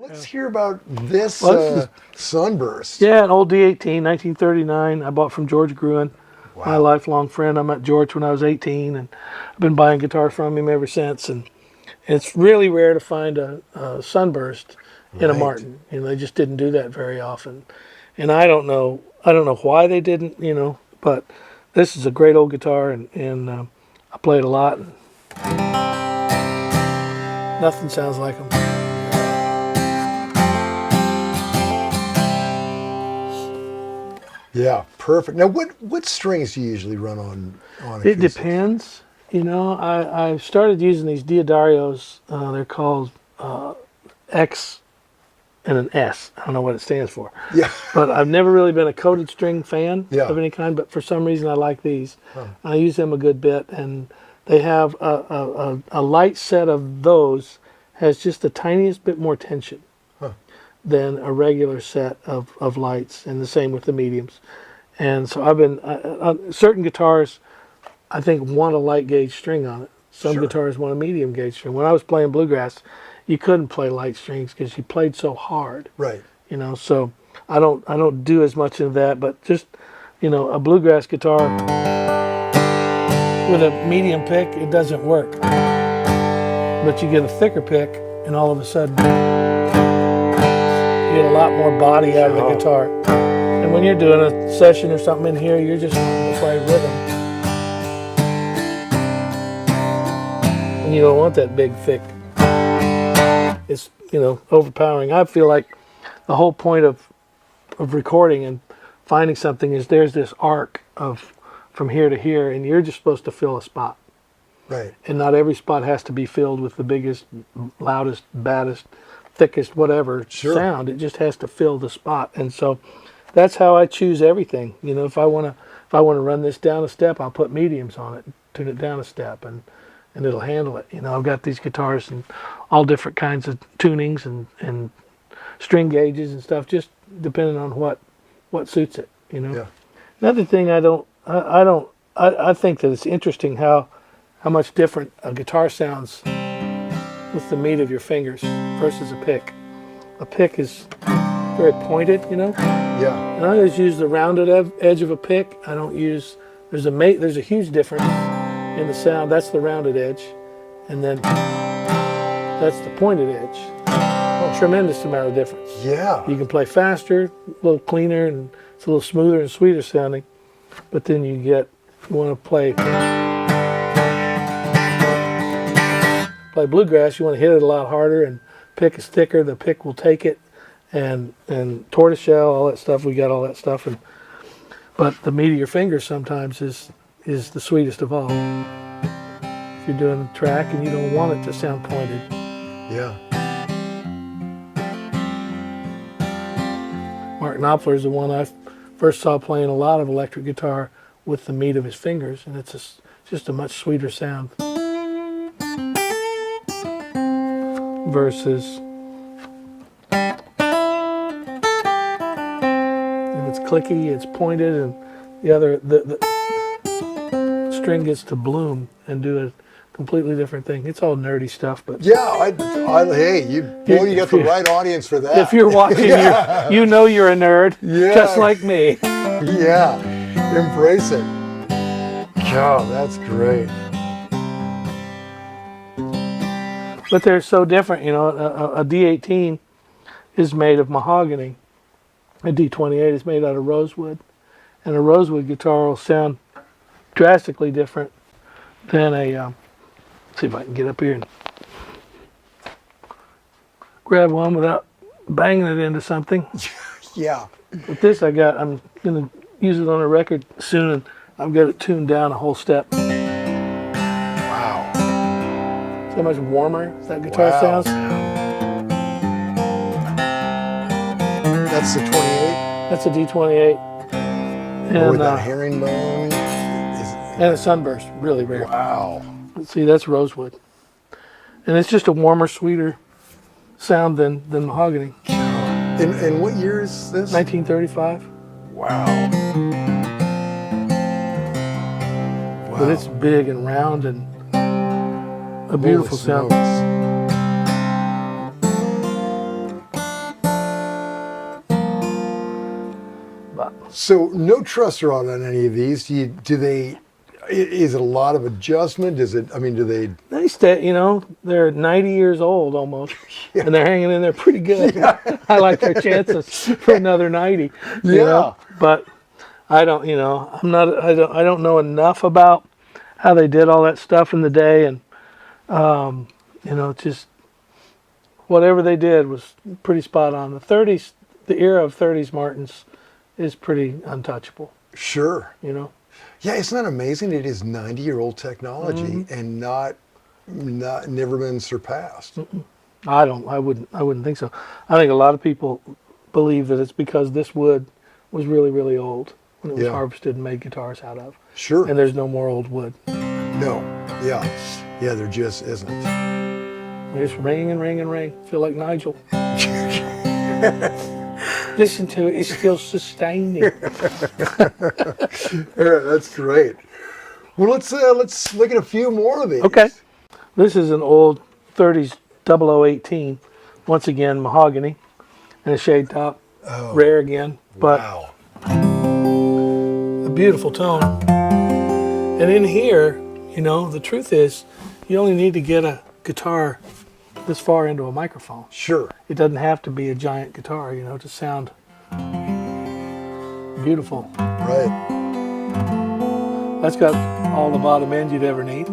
Let's hear about this Sunburst. Yeah, an old D-18, 1939. I bought from George Gruen, my lifelong friend. I met George when I was 18, and I've been buying guitars from him ever since. And it's really rare to find a Sunburst in a Martin. You know, they just didn't do that very often. And I don't know why they didn't. You know, but this is a great old guitar, and I play it a lot. And nothing sounds like them. Yeah, perfect. Now, what strings do you usually run on It depends. You know, I started using these Diodarios. They're called X and an S. I don't know what it stands for. Yeah. But I've never really been a coated string fan Yeah. of any kind, but for some reason I like these. Huh. I use them a good bit, and they have a light set of those has just the tiniest bit more tension than a regular set of lights, and the same with the mediums. And so I've been, certain guitars, I think, want a light gauge string on it. Some guitars want a medium gauge string. When I was playing bluegrass, you couldn't play light strings because you played so hard. Right. You know, so I don't do as much of that, but just, you know, a bluegrass guitar with a medium pick, it doesn't work. But you get a thicker pick, and all of a sudden, you get a lot more body out of the guitar. And when you're doing a session or something in here, you're just wanting to play rhythm. And you don't want that big, thick. It's, you know, overpowering. I feel like the whole point of recording and finding something is there's this arc of from here to here, and you're just supposed to fill a spot. Right. And not every spot has to be filled with the biggest, loudest, baddest, thickest, whatever sound. It just has to fill the spot. And so that's how I choose everything. You know, if I want to run this down a step, I'll put mediums on it, tune it down a step, and it'll handle it. You know, I've got these guitars and all different kinds of tunings and string gauges and stuff, just depending on what suits it. You know. Yeah. Another thing I think that it's interesting how much different a guitar sounds with the meat of your fingers versus a pick. A pick is very pointed, you know. Yeah. And I always use the rounded edge of a pick. I don't use. There's a huge difference in the sound. That's the rounded edge, and then that's the pointed edge. Tremendous amount of difference. Yeah. You can play faster, a little cleaner, and it's a little smoother and sweeter sounding. But then you want to play bluegrass, you want to hit it a lot harder, and pick is thicker, the pick will take it, and tortoiseshell, all that stuff, we got all that stuff, but the meat of your fingers sometimes is the sweetest of all. If you're doing a track and you don't want it to sound pointed. Yeah. Mark Knopfler is the one I first saw playing a lot of electric guitar with the meat of his fingers, and it's just a much sweeter sound. Versus if it's clicky, it's pointed, and the string gets to bloom and do a completely different thing. It's all nerdy stuff, but yeah, hey, you got the right audience for that. If you're watching, you know you're a nerd, just like me. Yeah, embrace it. God, that's great. But they're so different, you know. A D-18 is made of mahogany. A D-28 is made out of rosewood. And a rosewood guitar will sound drastically different than a... let's see if I can get up here and grab one without banging it into something. Yeah. With this I'm going to use it on a record soon, and I've got it tuned down a whole step. How much warmer that guitar sounds. That's the 28? That's a D-28. And with that herringbone. And a sunburst, really rare. Wow. Let's see, that's rosewood. And it's just a warmer, sweeter sound than mahogany. And what year is this? 1935. Wow. But it's big and round and a beautiful sound. But So no trusser on any of these. Is it a lot of adjustment? Do they? they stay, they're 90 years old almost, and they're hanging in there pretty good. I like their chances for another 90. But I don't, I don't know enough about how they did all that stuff in the day, and just whatever they did was pretty spot on. The era of 30s Martins is pretty untouchable. Sure. Yeah, isn't that amazing? It is 90-year-old technology and never been surpassed. I wouldn't think so. I think a lot of people believe that it's because this wood was really, really old when it was harvested and made guitars out of. Sure. And there's no more old wood. No. Yeah, there just isn't. It's ring and ring and ring. Feel like Nigel. Listen to it, it's still sustaining. That's great. Well, let's look at a few more of these. Okay. This is an old 30s 0018. Once again, mahogany and a shade top. Rare again, but wow. a beautiful tone. And in here, the truth is, you only need to get a guitar this far into a microphone. Sure. It doesn't have to be a giant guitar, to sound beautiful. Right. That's got all the bottom end you'd ever need.